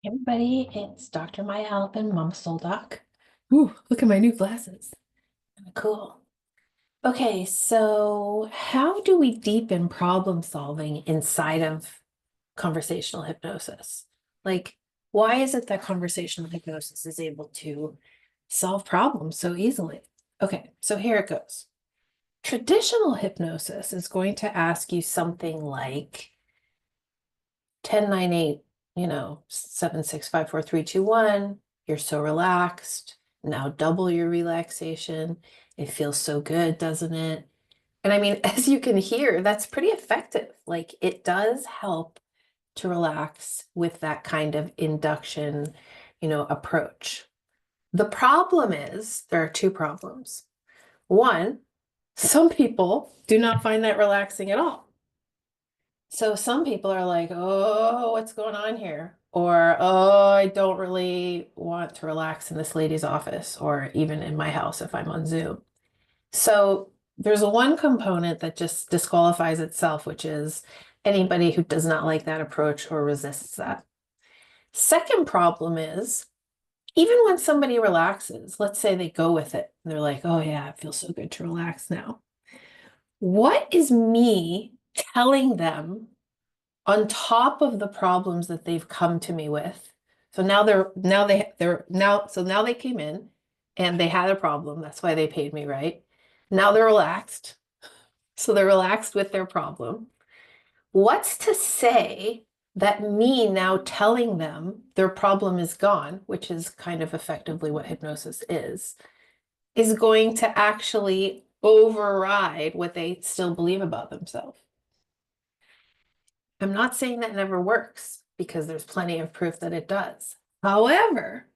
Hey everybody, it's Dr. Maya Alpin, Mama Soul Doc. Ooh, look at my new glasses. Kinda cool. Okay, so how do we deepen problem solving inside of conversational hypnosis? Like, why is it that conversational hypnosis is able to solve problems so easily? Okay, so here it goes. Traditional hypnosis is going to ask you something like 10, 9, 8, 7, 6, 5, 4, 3, 2, 1. You're so relaxed. Now double your relaxation. It feels so good, doesn't it? And I mean, as you can hear, that's pretty effective. Like it does help to relax with that kind of induction, approach. The problem is there are two problems. One, some people do not find that relaxing at all. So some people are like, oh, what's going on here? Or, oh, I don't really want to relax in this lady's office or even in my house if I'm on Zoom. So there's a one component that just disqualifies itself, which is anybody who does not like that approach or resists that. Second problem is even when somebody relaxes, let's say they go with it, and they're like, oh yeah, it feels so good to relax now. What is me telling them on top of the problems that they've come to me with? So now they came in and they had a problem. That's why they paid me, right? Now they're relaxed. So they're relaxed with their problem. What's to say that me now telling them their problem is gone, which is kind of effectively what hypnosis is going to actually override what they still believe about themselves? I'm not saying that never works because there's plenty of proof that it does. However,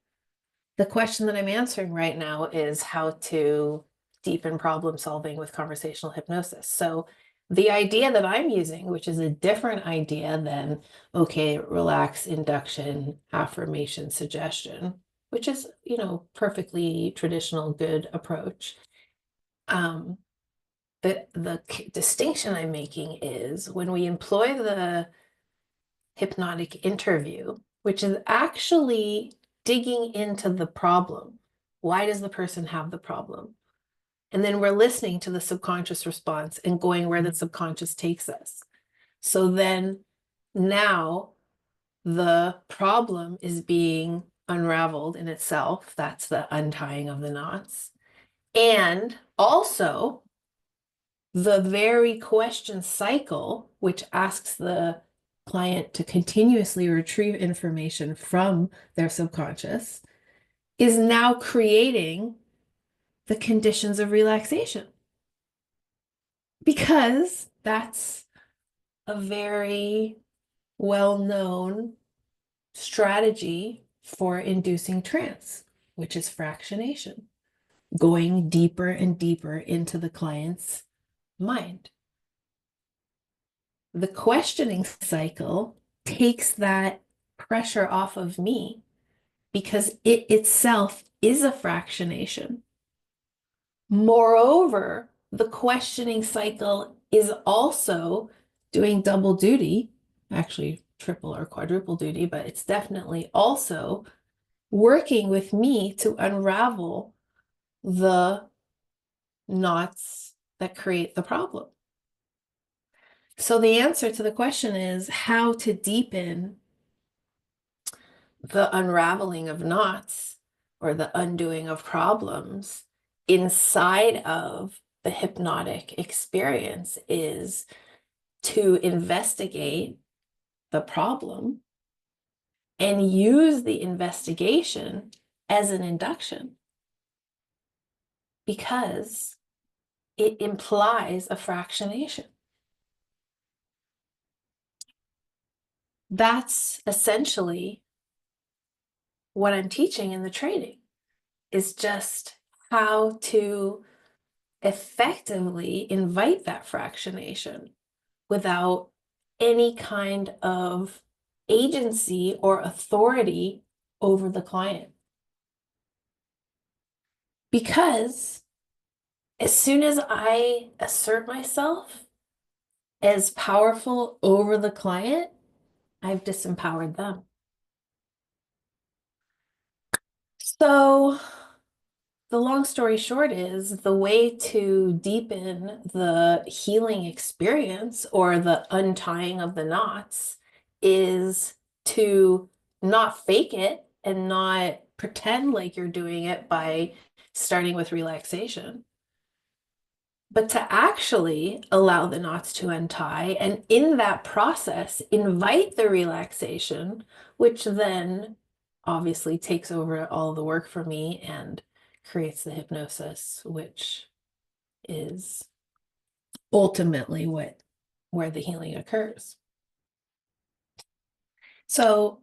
the question that I'm answering right now is how to deepen problem solving with conversational hypnosis. So the idea that I'm using, which is a different idea than, okay, relax, induction, affirmation, suggestion, which is, perfectly traditional, good approach. Um, the distinction I'm making is when we employ the hypnotic interview, which is actually digging into the problem. Why does the person have the problem? And then we're listening to the subconscious response and going where the subconscious takes us. So then now the problem is being unraveled in itself. That's the untying of the knots. And also the very question cycle, which asks the client to continuously retrieve information from their subconscious, is now creating the conditions of relaxation. Because that's a very well-known strategy for inducing trance, which is fractionation, going deeper and deeper into the client's mind. The questioning cycle takes that pressure off of me because it itself is a fractionation. Moreover, the questioning cycle is also doing double duty, actually triple or quadruple duty, but it's definitely also working with me to unravel the knots that create the problem. So the answer to the question is how to deepen the unraveling of knots or the undoing of problems inside of the hypnotic experience is to investigate the problem and use the investigation as an induction because it implies a fractionation. That's essentially what I'm teaching in the training, is just how to effectively invite that fractionation without any kind of agency or authority over the client. Because as soon as I assert myself as powerful over the client, I've disempowered them. So the long story short is the way to deepen the healing experience or the untying of the knots is to not fake it and not pretend like you're doing it by starting with relaxation, but to actually allow the knots to untie. And in that process, invite the relaxation, which then obviously takes over all the work for me and creates the hypnosis, which is ultimately where the healing occurs. So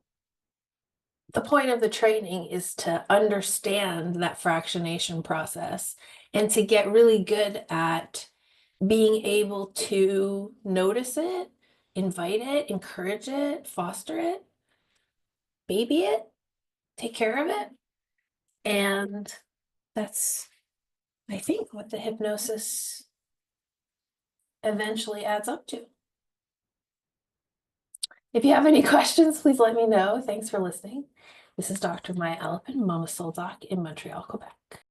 the point of the training is to understand that fractionation process and to get really good at being able to notice it, invite it, encourage it, foster it, baby it, take care of it. And that's, I think, what the hypnosis eventually adds up to. If you have any questions, please let me know. Thanks for listening. This is Dr. Maya Alpin, Mama Soul Doc in Montreal, Quebec.